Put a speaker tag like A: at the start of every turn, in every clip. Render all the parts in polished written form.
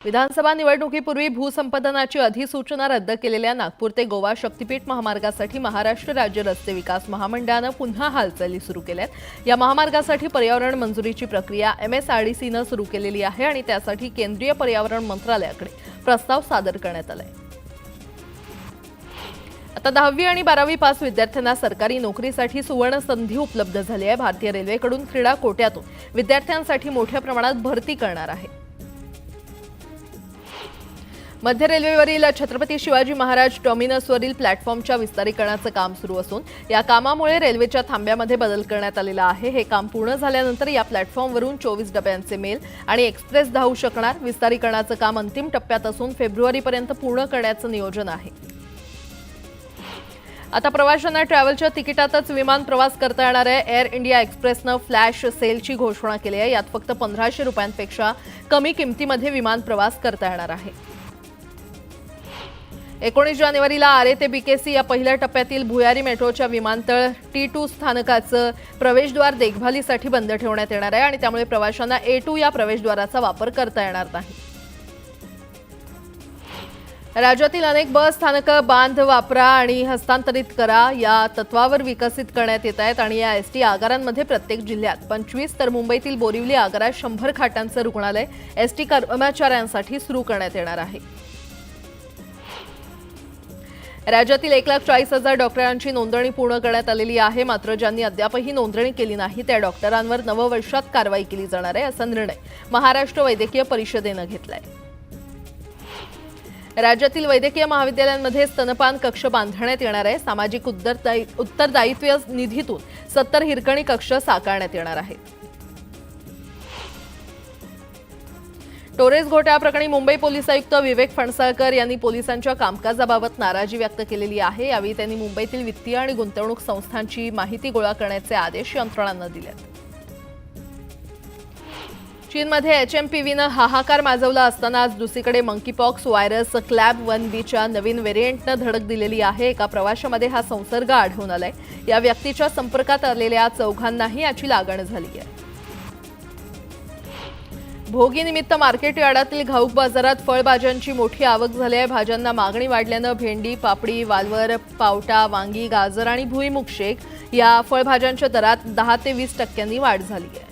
A: विधानसभा निवडणुकीपूर्वी भूसंपादनाची अधिसूचना रद्द केलेल्या नागपूर ते गोवा शक्तीपीठ महामार्गासाठी महाराष्ट्र राज्य रस्ते विकास महामंडळानं पुन्हा हालचाली सुरू केल्यात। या महामार्गासाठी पर्यावरण मंजुरीची प्रक्रिया MSRDCनं सुरू केलेली आहे आणि त्यासाठी केंद्रीय पर्यावरण मंत्रालयाकडे प्रस्ताव सादर करण्यात आलाय। आता 10वी आणि 12वी पास विद्यार्थ्यांना सरकारी नोकरीसाठी सुवर्ण संधी उपलब्ध झाली आहे। भारतीय रेल्वेकडून क्रीडा कोट्यातून विद्यार्थ्यांसाठी मोठ्या प्रमाणात भरती करणार आहे। मध्य रेल्वेवरील छत्रपती शिवाजी महाराज टर्मिनसवरील प्लॅटफॉर्मच्या विस्तारीकरणाचं काम सुरू असून या कामामुळे रेल्वेच्या थांब्यामध्ये बदल करण्यात आलेला आहे। हे काम पूर्ण झाल्यानंतर या प्लॅटफॉर्मवरून 24 डब्यांचे मेल आणि एक्सप्रेस धावू शकणार। विस्तारीकरणाचं काम अंतिम टप्प्यात असून फेब्रुवारीपर्यंत पूर्ण करण्याचं नियोजन आहे। आता प्रवाशांना ट्रॅव्हलच्या तिकिटातच विमान प्रवास करता येणार आहे। एअर इंडिया एक्सप्रेसनं फ्लॅश सेलची घोषणा केली आहे। यात फक्त 1500 रुपयांपेक्षा कमी किमतीमध्ये विमान प्रवास करता येणार आहे। 19 जानेवारीला आरे ते BKC या पहिल्या टप्प्यातील भुयारी मेट्रोच्या विमानतळ T2 स्थानकाचं प्रवेशद्वार देखभालीसाठी बंद ठेवण्यात येणार आहे आणि त्यामुळे प्रवाशांना A2 या प्रवेशद्वाराचा वापर करता येणार नाही। राज्यातील अनेक बस स्थानकं बांध वापरा आणि हस्तांतरित करा या तत्वावर विकसित करण्यात येत आहेत आणि या ST आगारांमध्ये प्रत्येक जिल्ह्यात 25 तर मुंबईतील बोरिवली आगारात 100 खाटांचं रुग्णालय ST कर्मचाऱ्यांसाठी सुरू करण्यात येणार आहे। राज्यातील 1,40,000 डॉक्टरांची नोंदणी पूर्ण करण्यात आलेली आहे। मात्र ज्यांनी अद्यापही नोंदणी केली नाही त्या डॉक्टरांवर नववर्षात कारवाई केली जाणार आहे असा निर्णय महाराष्ट्र वैद्यकीय परिषदेनं घेतलाय। राज्यातील वैद्यकीय महाविद्यालयांमध्ये स्तनपान कक्ष बांधण्यात येणार आहे। सामाजिक उत्तरदायित्व निधीतून 70 हिरकणी कक्ष साकारण्यात येणार आहेत। टोरेस घोटाळ्याप्रकरणी मुंबई पोलीस आयुक्त विवेक फणसळकर यांनी पोलिसांच्या कामकाजाबाबत नाराजी व्यक्त केलेली आहे। यावेळी त्यांनी मुंबईतील वित्तीय आणि गुंतवणूक संस्थांची माहिती गोळा करण्याचे आदेश यंत्रणांना दिलेत। चीनमध्ये HMPVनं हाहाकार माजवला असताना आज दुसरीकडे मंकीपॉक्स व्हायरस क्लॅब 1B नवीन व्हेरिएंटनं धडक दिलेली आहे। एका प्रवाशामध्ये हा संसर्ग आढळून आलाय। या व्यक्तीच्या संपर्कात आलेल्या 4घांनाही याची लागण झाली आहे। भोगीनिमित्त मार्केट यार्डातील घाऊक बाजारात फळभाज्यांची मोठी आवक झाली आहे। भाज्यांना मागणी वाढल्यानं भेंडी, पापडी, वालवर, पावटा, वांगी, गाजर आणि भुईमुग शेक या फळभाज्यांच्या दरात 10 ते 20% वाढ झाली आहे।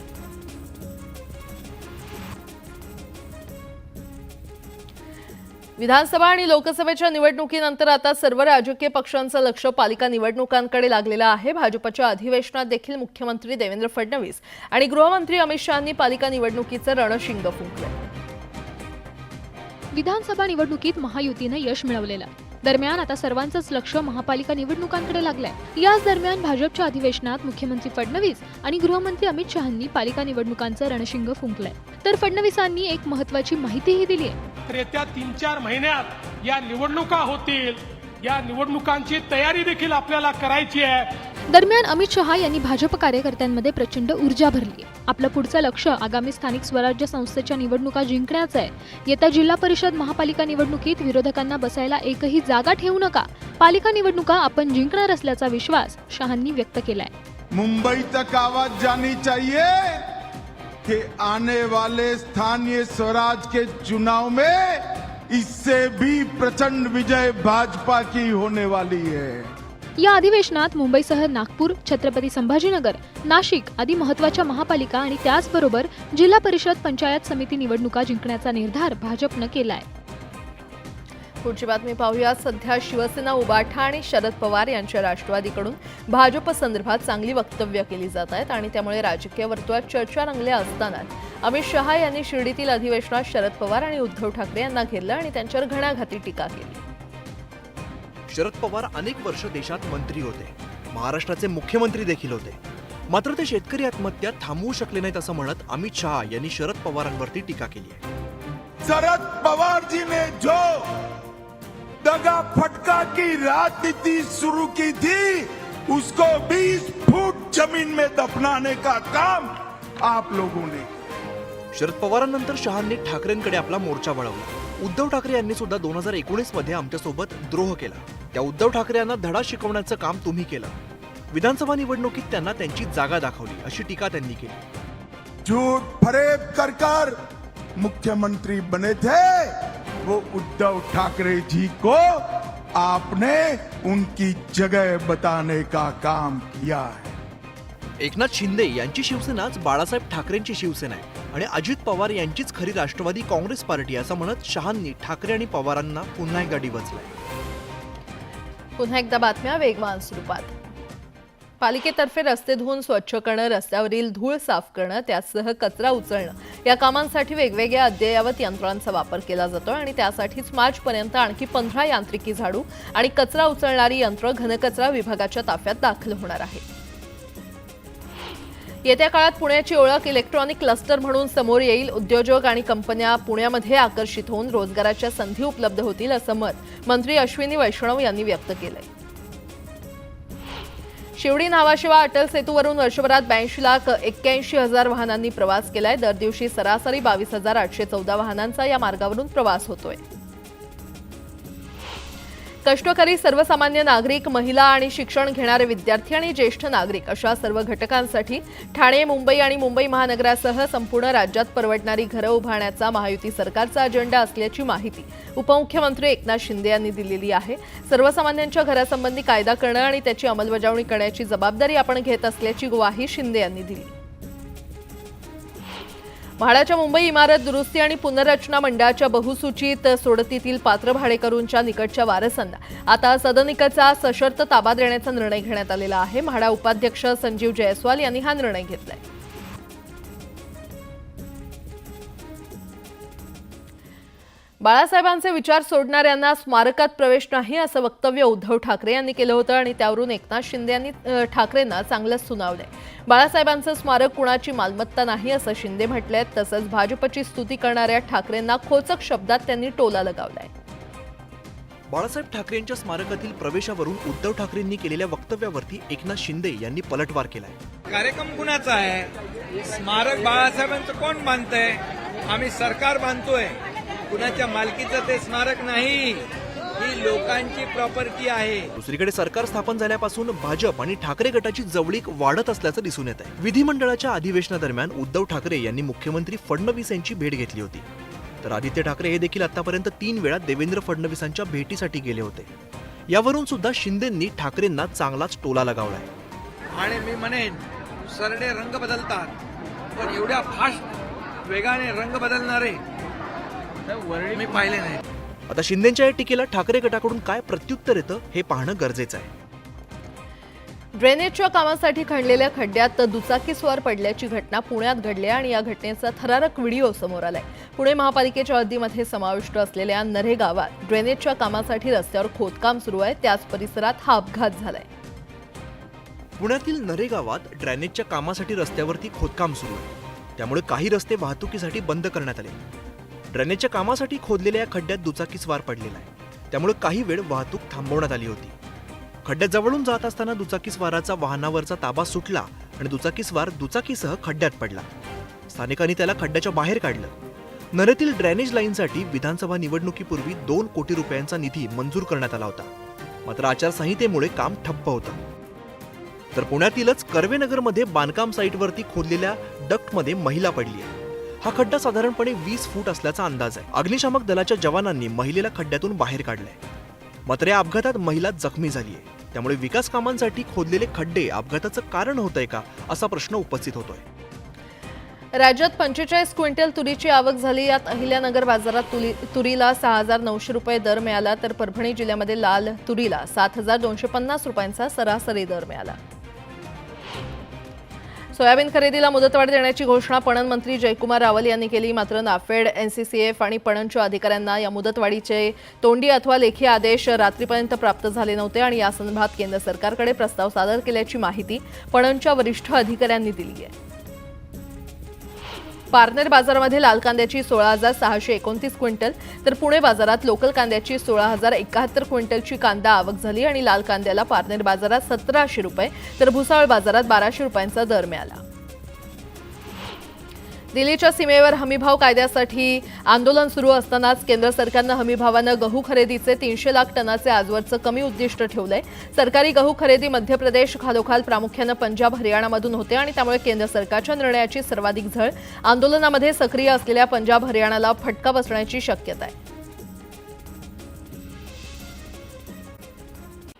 A: विधानसभा आणि लोकसभेच्या निवडणुकीनंतर आता सर्व राजकीय पक्षांचं लक्ष पालिका निवडणुकांकडे लागलेलं आहे। भाजपच्या अधिवेशनात देखील मुख्यमंत्री देवेंद्र फडणवीस आणि गृहमंत्री अमित शहांनी पालिका निवडणुकीचं रणशिंग फुंकलं।
B: विधानसभा निवडणुकीत महायुतीनं यश मिळवलेलं दरम्यान आता सर्वांचंच लक्ष महापालिका निवडणुकांकडे लागलंय। याच दरम्यान भाजपच्या अधिवेशनात मुख्यमंत्री फडणवीस आणि गृहमंत्री अमित शहांनी पालिका निवडणुकांचं रणशिंग फुंकलंय। तर फडणवीसांनी एक महत्त्वाची माहितीही दिली आहे।
C: येत्या 3-4 महिन्यात या निवडणुका होतील। या निवडणुकांची तयारी देखील आपल्याला करायची आहे।
B: दरम्यान अमित शहा यांनी भाजप कार्यकर्त्यांमध्ये प्रचंड ऊर्जा भरली आहे। आपलं पुढचं लक्ष आगामी स्थानिक स्वराज्य संस्थेच्या निवडणुका जिंकण्याचं आहे। येत्या जिल्हा परिषद महापालिका निवडणुकीत विरोधकांना बसायला एकही जागा ठेवू नका। पालिका निवडणुका आपण जिंकणार असल्याचा विश्वास शहांनी व्यक्त केलाय।
D: मुंबई तक आवाज जानी चाहिए कि आने वाले स्थानीय स्वराज के चुनाव में इससे भी प्रचंड विजय भाजपा की होने वाली है।
B: या अधिवेशनात मुंबईसह नागपूर, छत्रपती संभाजीनगर, नाशिक आदी महत्त्वाच्या महापालिका आणि त्याचबरोबर जिल्हा परिषद पंचायत समिती निवडणुका जिंकण्याचा निर्धार भाजपनं केलाय।
A: पुढची बातमी पाहूया। सध्या शिवसेना, उबाठा आणि शरद पवार यांच्या राष्ट्रवादीकडून भाजप संदर्भात चांगली वक्तव्य केली जात आहेत आणि त्यामुळे राजकीय वर्तुळात चर्चा रंगल्या असताना अमित शहा यांनी शिर्डीतील अधिवेशनात शरद पवार आणि उद्धव ठाकरे यांना घेरलं आणि त्यांच्यावर घणाघाती टीका केली।
E: शरद पवार अनेक वर्ष देशात मंत्री होते, महाराष्ट्राचे मुख्यमंत्री देखील होते। मात्र ते शेतकरी आत्महत्या थांबवू शकले नाहीत असं म्हणत अमित शहा यांनी शरद पवारांवरती टीका केली आहे।
D: शरद पवार जी ने जो दगा फटका की राजनीति शुरू की थी उसको 20 फुट जमीन में दफनाने का काम आप लोगों ने।
E: शरद पवारांनंतर शहांनी ठाकरेंकडे आपला मोर्चा वळवला। उद्धव ठाकरे यांनी सुद्धा 2019 मध्ये आमच्यासोबत द्रोह केला। त्या उद्धव ठाकरे यांना धडा शिकवण्याचं काम तुम्ही केलं। विधानसभा निवडणुकीत त्यांना त्यांची जागा दाखवली अशी टीका त्यांनी केली।
D: झूठ फरेब कर मुख्यमंत्री बने थे वो उद्धव ठाकरे जी को आपने उनकी जगह बताने का काम किया है।
E: एकनाथ शिंदे यांची शिवसेनाच बाळासाहेब ठाकरेंची शिवसेना आहे आणि अजित पवार यांचीच खरी राष्ट्रवादी काँग्रेस पार्टी असं म्हणत शहांनी ठाकरे आणि पवारांना पुन्हा एकदा डिवचलंय.
A: पुन्हा एकदा बातम्या वेगवान स्वरूपात. पालिकेतर्फे रस्ते धुवून स्वच्छ करणं, रस्त्यावरील धूळ साफ करणं, त्यासह कचरा उचलणं या कामांसाठी वेगवेगळ्या अद्ययावत यंत्रांचा वापर केला जातो आणि त्यासाठीच मार्चपर्यंत आणखी 15 यांत्रिकी झाडू आणि कचरा उचलणारी यंत्र घनकचरा विभागाच्या ताफ्यात दाखल होणार आहेत. येत्या काळात पुण्याची ओळख इलेक्ट्रॉनिक क्लस्टर म्हणून समोर येईल. उद्योजक आणि कंपन्या पुण्यामध्ये आकर्षित होऊन रोजगाराच्या संधी उपलब्ध होतील असं मत मंत्री अश्विनी वैष्णव यांनी व्यक्त केलंय. शिवडी नावाशिवाय अटल सेतूवरून वर्षभरात 82,81,000 वाहनांनी प्रवास केलाय. दर दिवशी सरासरी 22,814 वाहनांचा या मार्गावरून प्रवास होतोय. कष्टकरी सर्वसामान्य नागरिक, महिला आणि शिक्षण घेणारे विद्यार्थी आणि ज्येष्ठ नागरिक अशा सर्व घटकांसाठी ठाणे, मुंबई आणि मुंबई महानगरासह संपूर्ण राज्यात परवडणारी घरं उभारण्याचा महायुती सरकारचा अजेंडा असल्याची माहिती उपमुख्यमंत्री एकनाथ शिंदे यांनी दिलेली आहे. सर्वसामान्यांच्या घरासंबंधी कायदा करणं आणि त्याची अंमलबजावणी करण्याची जबाबदारी आपण घेत असल्याची ग्वाही शिंदे यांनी दिली. म्हाडाच्या मुंबई इमारत दुरुस्ती आणि पुनर्रचना मंडळाच्या बहुसूचित सोडतीतील पात्र भाडेकरूंच्या निकटच्या वारसांना आता सदनिकेचा सशर्त ताबा देण्याचा निर्णय घेण्यात आलेला आहे. म्हाडा उपाध्यक्ष संजीव जयस्वाल यांनी हा निर्णय घेतलाय. बाळासाहेबांचे विचार सोडणाऱ्यांना स्मारकात प्रवेश नाही असं वक्तव्य उद्धव ठाकरे यांनी केलं होतं आणि त्यावरून एकनाथ शिंदे यांनी ठाकरेंना चांगलंच सुनावलंय. बाळासाहेबांचं स्मारक कुणाची मालमत्ता नाही असं शिंदे म्हटलंय. तसंच भाजपची स्तुती करणाऱ्या ठाकरेंना खोचक शब्दात त्यांनी टोला लगावलाय.
E: बाळासाहेब ठाकरे यांच्या स्मारकातील प्रवेशावरून उद्धव ठाकरेंनी केलेल्या वक्तव्यावरती एकनाथ शिंदे यांनी पलटवार केलाय.
F: कार्यक्रम कुणाचा आहे? स्मारक बाळासाहेबांचं कोण बांधतंय? आम्ही सरकार बांधतोय. कुणाच्या मालकीचं ते स्मारक नाही, ही लोकांची प्रॉपर्टी आहे.
E: दुसरीकडे सरकार स्थापन झाल्यापासून भाजप आणि ठाकरे गटाची जवळीक वाढत असल्याचं दिसून येत आहे. विधिमंडळाच्या अधिवेशनादरम्यान उद्धव ठाकरे यांनी मुख्यमंत्री फडणवीस यांची भेट घेतली होती. तर आदित्य ठाकरे हे देखील आतापर्यंत 3 वेळा देवेंद्र फडणवीसांच्या भेटीसाठी गेले होते. यावरून सुद्धा शिंदेंनी ठाकरेंना चांगलाच टोला लगावलाय.
F: आणि मी म्हणेन सरडे रंग बदलतात, पण एवढ्या फास्ट वेगाने रंग बदलणारे मी पाहिले नाही.
E: आता शिंदेंच्या या टीकेला ठाकरे गटाकडून काय प्रत्युत्तर येतं हे पाहणं गरजेचं आहे.
A: ड्रेनेजच्या कामासाठी खणलेल्या खड्ड्यात दुचाकीस्वार पडल्याची घटना पुण्यात घडली आणि या घटनेचा थरारक व्हिडिओ समोर आलाय. पुणे महापालिकेच्या हद्दीमध्ये समाविष्ट असलेल्या नरे गावात ड्रेनेजच्या कामासाठी रस्त्यावर खोदकाम सुरू आहे. त्याच परिसरात हा अपघात झालाय.
E: पुण्यातील नरे गावात ड्रेनेजच्या कामासाठी रस्त्यावरती खोदकाम सुरू आहे. त्यामुळे काही रस्ते वाहतुकीसाठी बंद करण्यात आले. ड्रेनेजच्या कामासाठी खोदलेल्या या खड्ड्यात दुचाकीस्वार पडलेला आहे. त्यामुळे काही वेळ वाहतूक थांबवण्यात आली होती. खड्ड्यात जवळून जात असताना दुचाकीस्वाराचा वाहनावरचा ताबा सुटला आणि दुचाकीस्वार दुचाकीसह खड्ड्यात पडला. स्थानिकांनी त्याला खड्ड्याच्या बाहेर काढलं. नरेतील ड्रेनेज लाईनसाठी विधानसभा निवडणुकीपूर्वी 2 कोटी रुपयांचा निधी मंजूर करण्यात आला होता. मात्र आचारसंहितेमुळे काम ठप्प होतं. तर पुण्यातीलच कर्वेनगरमध्ये बांधकाम साईटवरती खोदलेल्या डक्टमध्ये महिला पडली आहे. हा खड्डा साधारणपणे 20 फूट असल्याचा अंदाज आहे. अग्निशामक दलाच्या जवानांनी महिलेला खड्ड्यातून बाहेर काढलंय. मात्र या अपघातात महिला जखमी झाली आहे. त्यामुळे विकास कामांसाठी खोदलेले खड्डे अपघाताचं कारण होतंय का असा प्रश्न उपस्थित होतोय.
A: राज्यात 45 क्विंटल तुरीची आवक झाली. यात अहिल्यानगर बाजारात तुरीला 6,900 रुपये दर मिळाला, तर परभणी जिल्ह्यामध्ये लाल तुरीला 7,250 रुपयांचा सरासरी दर मिळाला. सोयाबीन खरेदीला मुदतवाढ देण्याची घोषणा पणन मंत्री जयकुमार रावल यांनी केली. मात्र नाफेड, एनसीसीएफ आणि पणनच्या अधिकाऱ्यांना या मुदतवाढीचे तोंडी अथवा लेखी आदेश रात्रीपर्यंत प्राप्त झाले नव्हते आणि या संदर्भात केंद्र सरकारकडे प्रस्ताव सादर केल्याची माहिती पणनच्या वरिष्ठ अधिकाऱ्यांनी दिली आहे. पारनेर बाजारामध्ये लाल कांद्याची 16,629 क्विंटल, तर पुणे बाजारात लोकल कांद्याची 16,071 क्विंटलची कांदा आवक झाली आणि लाल कांद्याला पारनेर बाजारात 1,700 रुपये तर भुसावळ बाजारात 1,200 रुपयांचा दर मिळाला. दिल्लीच्या सीमेवर हमीभाव कायद्यासाठी आंदोलन सुरू असतानाच केंद्र सरकारनं हमीभावानं गहू खरेदीचे 300 लाख टनाचे आजवरचं कमी उद्दिष्ट ठेवलंय. सरकारी गहू खरेदी मध्य प्रदेश खालोखाल प्रामुख्यानं पंजाब हरियाणामधून होते आणि त्यामुळे केंद्र सरकारच्या निर्णयाची सर्वाधिक झळ आंदोलनामध्ये सक्रिय असलेल्या पंजाब हरियाणाला फटका बसण्याची शक्यता आहे.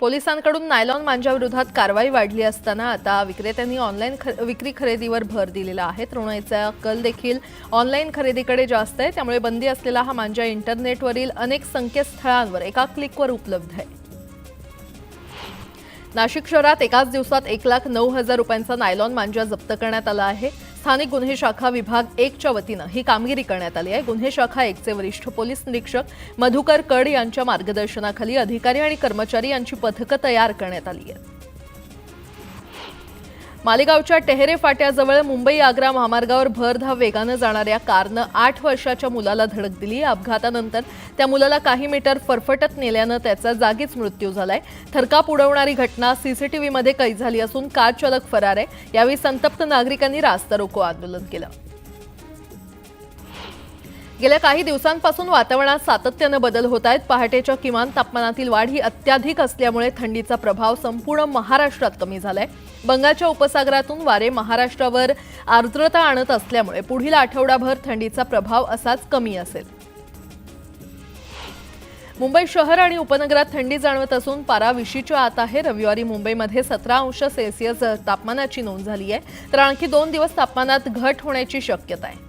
A: पोलिसांकडून नायलॉन मांजाविरोधात कारवाई वाढली असताना आता विक्रेत्यांनी ऑनलाईन विक्री खरेदीवर भर दिलेला आहे. तरुणाईचा कल देखील ऑनलाईन खरेदीकडे जास्त आहे. त्यामुळे बंदी असलेला हा मांजा इंटरनेटवरील अनेक संकेतस्थळांवर एका क्लिकवर उपलब्ध आहे. नाशिक शहरात एकाच दिवसात 1,09,000 रुपयांचा नायलॉन मांजा जप्त करण्यात आला आहे. स्थानिक गुन्हे शाखा विभाग 1 च्या वतीनं ही कामगिरी करण्यात आली आहे. गुन्हे शाखा 1 चे वरिष्ठ पोलीस निरीक्षक मधुकर कड यांच्या मार्गदर्शनाखाली अधिकारी आणि कर्मचारी यांची पथकं तयार करण्यात आली आहेत. मालेगावच्या टेहरे फाट्याजवळ मुंबई आग्रा महामार्गावर भरधाव वेगानं जाणाऱ्या कारनं 8 वर्षाच्या मुलाला धडक दिली. अपघातानंतर त्या मुलाला काही मीटर फरफटत नेल्यानं त्याचा जागीच मृत्यू झालाय. थरकाप उडवणारी घटना सीसीटीव्हीमध्ये कैद झाली असून कार चालक फरार आहे. यावेळी संतप्त नागरिकांनी रास्ता रोको आंदोलन केलं. गेल्या काही दिवसांपासून वातावरणात सातत्यानं बदल होत आहेत. पहाटेच्या किमान तापमानातील वाढ ही अत्याधिक असल्यामुळे थंडीचा प्रभाव संपूर्ण महाराष्ट्रात कमी झालाय. बंगालच्या उपसागरातून वारे महाराष्ट्रावर आर्द्रता आणत असल्यामुळे पुढील आठवडाभर थंडीचा प्रभाव असाच कमी असेल. मुंबई शहर आणि उपनगरात थंडी जाणवत असून पारा 20च्या आत आहे. रविवारी मुंबईमध्ये 17 अंश सेल्सिअस तापमानाची नोंद झाली आहे, तर आणखी 2 दिवस तापमानात घट होण्याची शक्यता आहे.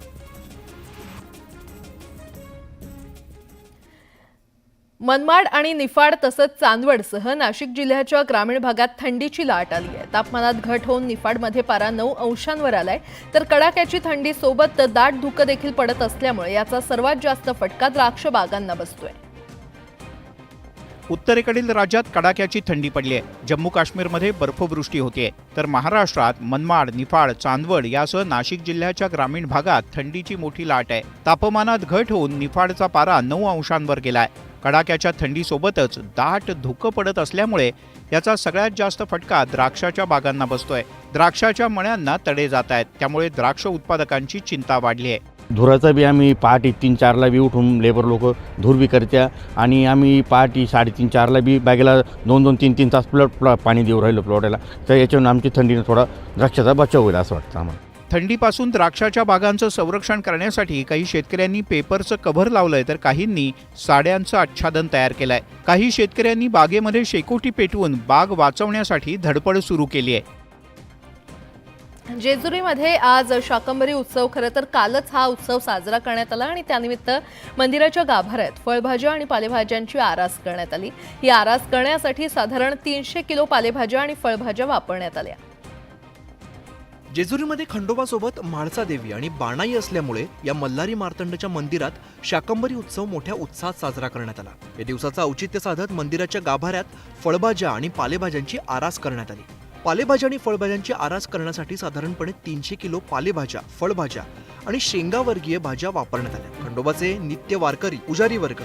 A: मनमाड आणि निफाड तसंच चांदवडसह नाशिक जिल्ह्याच्या ग्रामीण भागात थंडीची लाट आली आहे. तापमानात घट होऊन निफाडमध्ये पारा 9 अंशांवर आलाय, तर कडाक्याची थंडी सोबत दाट धुकं देखील पडत असल्यामुळे याचा सर्वात जास्त फटका द्राक्ष बागांना बसतोय.
G: उत्तरेकडील राज्यात कडाक्याची थंडी पडली आहे. जम्मू काश्मीरमध्ये बर्फवृष्टी होतीये, तर महाराष्ट्रात मनमाड, निफाड, चांदवड यासह नाशिक जिल्ह्याच्या ग्रामीण भागात थंडीची मोठी लाट आहे. तापमानात घट होऊन निफाडचा पारा 9 अंशांवर गेलाय. कडाक्याच्या थंडीसोबतच दाट धुकं पडत असल्यामुळे याचा सगळ्यात जास्त फटका द्राक्षाच्या बागांना बसतोय. द्राक्षाच्या मण्यांना तडे जात आहेत, त्यामुळे द्राक्ष उत्पादकांची चिंता वाढली आहे.
H: धुराचा बी आम्ही पहाटे 3-4ला बी उठून लेबर लोक धूर बी करत्या आणि आम्ही पहाटे 3:30-4ला बी बॅगेला 2-2, 3-3 तास पाणी देऊ राहिलो प्लॉटला. तर याच्यावरून आमची थंडीनं थोडा द्राक्षाचा बचाव होईल असं वाटतं आम्हाला.
G: थंडीपासून द्राक्षाच्या बागांचं संरक्षण करण्यासाठी काही शेतकऱ्यांनी पेपरचं कव्हर लावलंय, तर काहींनी साड्यांचं आच्छादन तयार केलंय. काही शेतकऱ्यांनी बागेमध्ये शेकोटी पेटवून बाग वाचवण्यासाठी धडपड सुरू केली आहे.
A: जेजुरीमध्ये आज शाकंभरी उत्सव, खरं तर कालच हा उत्सव साजरा करण्यात आला आणि त्यानिमित्त मंदिराच्या गाभाऱ्यात फळभाज्या आणि पालेभाज्यांची आरास करण्यात आली. ही आरास करण्यासाठी साधारण 300 किलो पालेभाज्या आणि फळभाज्या वापरण्यात आल्या.
E: जेजुरीमध्ये खंडोबासोबत म्हाळसा देवी आणि बाणाई असल्यामुळे या मल्हारी मार्तंडच्या मंदिरात शाकंभरी उत्सव मोठ्या उत्साहात साजरा करण्यात आला. या दिवसाचं औचित्य साधत मंदिराच्या गाभाऱ्यात फळभाज्या आणि पालेभाज्यांची आरास करण्यात आली. पालेभाज्या आणि फळभाज्यांची आरास करण्यासाठी साधारणपणे 300 किलो पालेभाज्या, फळभाज्या आणि शेंगावर्गीय भाज्या वापरण्यात आल्या. खंडोबाचे नित्य वारकरी, पुजारी वर्ग,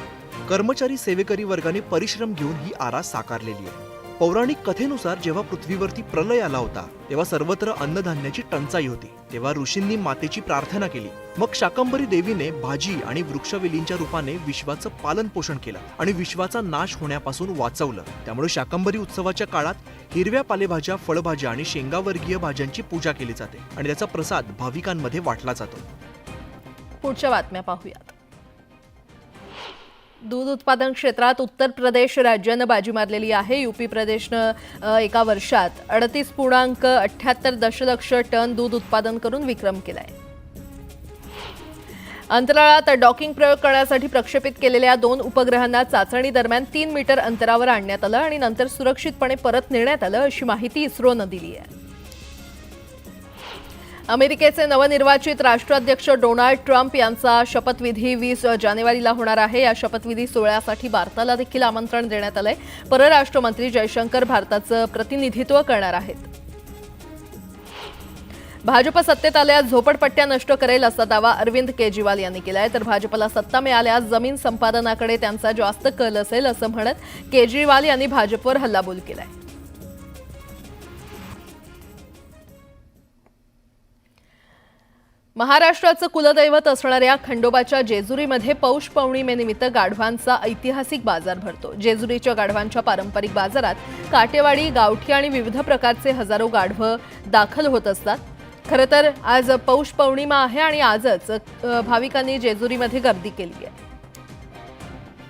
E: कर्मचारी, सेवेकरी वर्गाने परिश्रम घेऊन ही आरास साकारलेली आहे. पौराणिक कथेनुसार जेव्हा पृथ्वीवरती प्रलय आला होता तेव्हा सर्वत्र अन्नधान्याची टंचाई होती. तेव्हा ऋषींनी मातेची प्रार्थना केली. मग शाकंभरी देवीने भाजी आणि वृक्षवेलींच्या रूपाने विश्वाचं पालन पोषण केलं आणि विश्वाचा नाश होण्यापासून वाचवलं. त्यामुळे शाकंभरी उत्सवाच्या काळात हिरव्या पालेभाज्या, फळभाज्या आणि शेंगावर्गीय भाज्यांची पूजा केली जाते आणि त्याचा प्रसाद भाविकांमध्ये वाटला जातो.
A: पुढच्या बातम्या पाहूयात. दूध उत्पादन क्षेत्रात उत्तर प्रदेश राज्यानं बाजी मारलेली आहे. यूपी प्रदेशनं एका वर्षात 38.78 दशलक्ष टन दूध उत्पादन करून विक्रम केलाय. अंतराळात डॉकिंग प्रयोग करण्यासाठी प्रक्षेपित केलेल्या 2 उपग्रहांना चाचणी दरम्यान 3 मीटर अंतरावर आणण्यात आलं आणि नंतर सुरक्षितपणे परत नेण्यात आलं, अशी माहिती इस्रोनं दिली आहे. अमेरिकेचे नवनिर्वाचित राष्ट्राध्यक्ष डोनाल्ड ट्रम्प यांचा शपथविधी 20 जानेवारीला होणार आहे. या शपथविधी सोहळ्यासाठी भारताला देखील आमंत्रण देण्यात आलंय. परराष्ट्र मंत्री जयशंकर भारताचं प्रतिनिधित्व करणार आहेत. भाजप सत्तेत आल्यास झोपडपट्ट्या नष्ट करेल असा दावा अरविंद केजरीवाल यांनी केलाय. तर भाजपला सत्ता मिळाल्यास जमीन संपादनाकडे त्यांचा जास्त कल असेल असं म्हणत केजरीवाल यांनी भाजपवर हल्लाबोल केलाय. महाराष्ट्राचं कुलदैवत असणाऱ्या खंडोबाच्या जेजुरीमध्ये पौष पौर्णिमेनिमित्त गाढवांचा ऐतिहासिक बाजार भरतो. जेजुरीच्या गाढवांच्या पारंपरिक बाजारात काटेवाडी, गावठी आणि विविध प्रकारचे हजारो गाढवं दाखल होत असतात. खरं तर आज पौष पौर्णिमा आहे आणि आजच भाविकांनी जेजुरीमध्ये गर्दी केली आहे.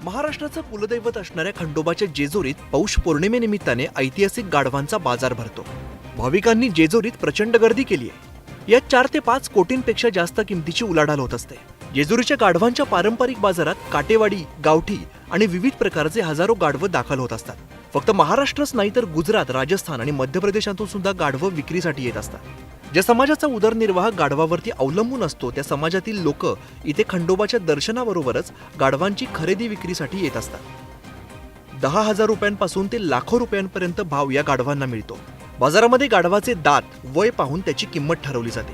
E: महाराष्ट्राचं कुलदैवत असणाऱ्या खंडोबाच्या जेजुरीत पौष पौर्णिमेनिमित्ताने ऐतिहासिक गाढवांचा बाजार भरतो. भाविकांनी जेजुरीत प्रचंड गर्दी केली आहे. यात 4 ते 5 कोटींपेक्षा जास्त किमतीची उलाढाल होत असते. जेजुरीच्या गाढवांच्या पारंपरिक बाजारात काटेवाडी, गावठी आणि विविध प्रकारचे हजारो गाढवं दाखल होत असतात. फक्त महाराष्ट्रच नाही तर गुजरात, राजस्थान आणि मध्य प्रदेशातून सुद्धा गाढवं विक्रीसाठी येत असतात. ज्या समाजाचा उदरनिर्वाह गाढवावरती अवलंबून असतो त्या समाजातील लोक इथे खंडोबाच्या दर्शनाबरोबरच गाढवांची खरेदी विक्रीसाठी येत असतात. 10,000 रुपयांपासून ते लाखो रुपयांपर्यंत भाव या गाढवांना मिळतो. बाजारामध्ये गाढवाचे दात, वय पाहून त्याची किंमत ठरवली जाते.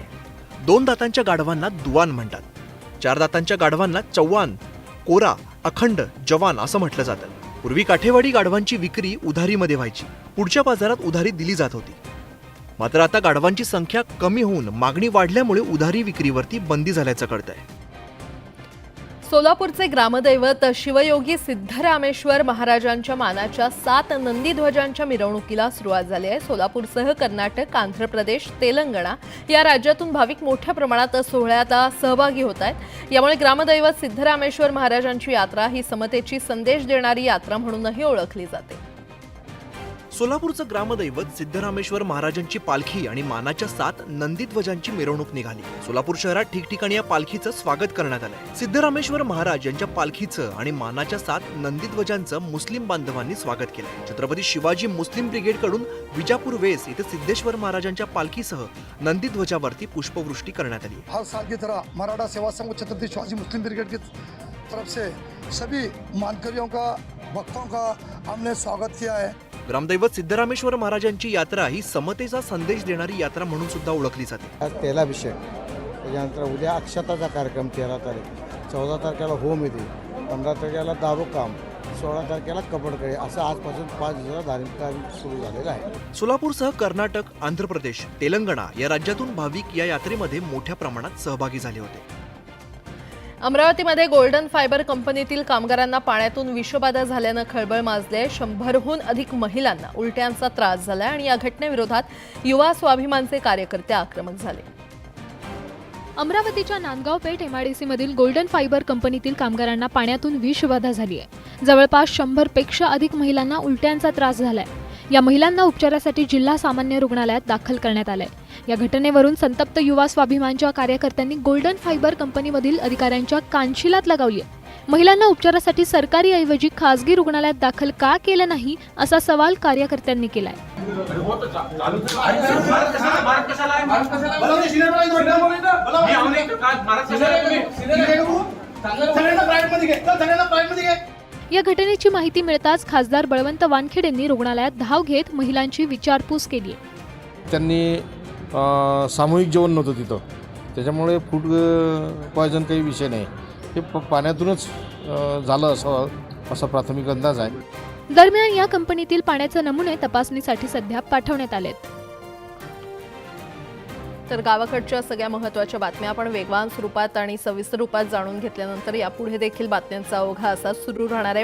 E: 2 दातांच्या गाढवांना दुवान म्हणतात. 4 दातांच्या गाढवांना चव्हाण, कोरा, अखंड, जवान असं म्हटलं जातं. पूर्वी काठेवाडी गाढवांची विक्री उधारीमध्ये व्हायची. पुढच्या बाजारात उधारी दिली जात होती. मात्र आता गाढवांची संख्या कमी होऊन मागणी वाढल्यामुळे उधारी विक्रीवरती बंदी झाल्याचं कळतंय.
A: सोलापूरचे ग्रामदैवत शिवयोगी सिद्धरामेश्वर महाराजांच्या मानाच्या 7 नंदीध्वजांच्या मिरवणुकीला सुरुवात झाली आहे. सोलापूरसह कर्नाटक, आंध्र प्रदेश, तेलंगणा या राज्यातून भाविक मोठ्या प्रमाणात सोहळ्यात सहभागी होत आहेत. यामुळे ग्रामदैवत सिद्धरामेश्वर महाराजांची यात्रा ही समतेची संदेश देणारी यात्रा म्हणूनही ओळखली जाते.
E: सोलापूरचं ग्रामदैवत सिद्धरामेश्वर महाराजांची पालखी आणि मानाच्या 7 नंदीध्वजांची मिरवणूक निघाली. सोलापूर शहरात ठिकठिकाणी या पालखीचं स्वागत करण्यात आलंय. सिद्धरामेश्वर महाराज यांच्या पालखीचं आणि मानाच्या 7 नंदीध्वजांचं मुस्लिम बांधवांनी स्वागत केलंय. छत्रपती शिवाजी मुस्लिम ब्रिगेडकडून विजापूर वेस इथे सिद्धेश्वर महाराजांच्या पालखीसह नंदीध्वजावरती पुष्पवृष्टी करण्यात आली.
I: हर साल की तरह मराठा सेवा संघ छत्रपति शिवाजी मुस्लिम ब्रिगेड की तरफ से सभी मानकरियों का, भक्तों का हमने स्वागत किया है.
E: ग्रामदैवत सिद्धरामेश्वर महाराजांची यात्रा ही समतेचा संदेश देणारी यात्रा म्हणून सुद्धा ओळखली जाते.
J: आज तेलाभिषेक, त्याच्यानंतर उद्या अक्षताचा कार्यक्रम 13 तारीख, 14 तारखेला होमविधी, 15 तारखेला दारू काम, 16 तारखेला कबड्डी, असं आजपासून 5 दिवसाला धार्मिक कार्य सुरू झालेलं आहे.
E: सोलापूरसह कर्नाटक, आंध्र प्रदेश, तेलंगणा या राज्यातून भाविक या यात्रेमध्ये मोठ्या प्रमाणात सहभागी झाले होते.
A: अमरावतीमध्ये गोल्डन फायबर कंपनीतील कामगारांना पाण्यातून विषबाधा झाल्यानं खळबळ माजली आहे. 100हून अधिक महिलांना उलट्यांचा त्रास झालाय आणि या घटनेविरोधात युवा स्वाभिमानचे कार्यकर्ते आक्रमक झाले.
B: अमरावतीच्या नांदगाव पेठ MIDC मधील गोल्डन फायबर कंपनीतील कामगारांना पाण्यातून विषबाधा झाली आहे. जवळपास 100 पेक्षा अधिक महिलांना उलट्यांचा त्रास झालाय. या महिलांना उपचारासाठी जिल्हा सामान्य रुग्णालयात दाखल करण्यात आलंय. या घटनेवरून संतप्त युवा स्वाभिमानच्या कार्यकर्त्यांनी गोल्डन फायबर कंपनीमधील अधिकाऱ्यांच्या कानशिलात लगावली आहे. महिलांना उपचारासाठी सरकारी ऐवजी खासगी रुग्णालयात दाखल का केलं नाही असा सवाल कार्यकर्त्यांनी केलाय. या घटनेची माहिती मिळताच खासदार बळवंत वानखेडे यांनी रुग्णालयात धाव घेत महिलांची विचारपूस केली.
K: त्यांनी सामूहिक जेवण नव्हतं तिथं, त्याच्यामुळे फूड पॉयझन काही विषय नाही, हे पाण्यातूनच झालं असा प्राथमिक अंदाज आहे.
B: दरम्यान या कंपनीतील पाण्याचे नमुने तपासणीसाठी सध्या पाठवण्यात आलेत.
A: तर गावाकडच्या सगळ्या महत्त्वाच्या बातम्या आपण वेगवान स्वरूपात आणि सविस्तर रूपात जाणून घेतल्यानंतर यापुढे देखील बातम्यांचा ओघा असा सुरू राहणार आहे.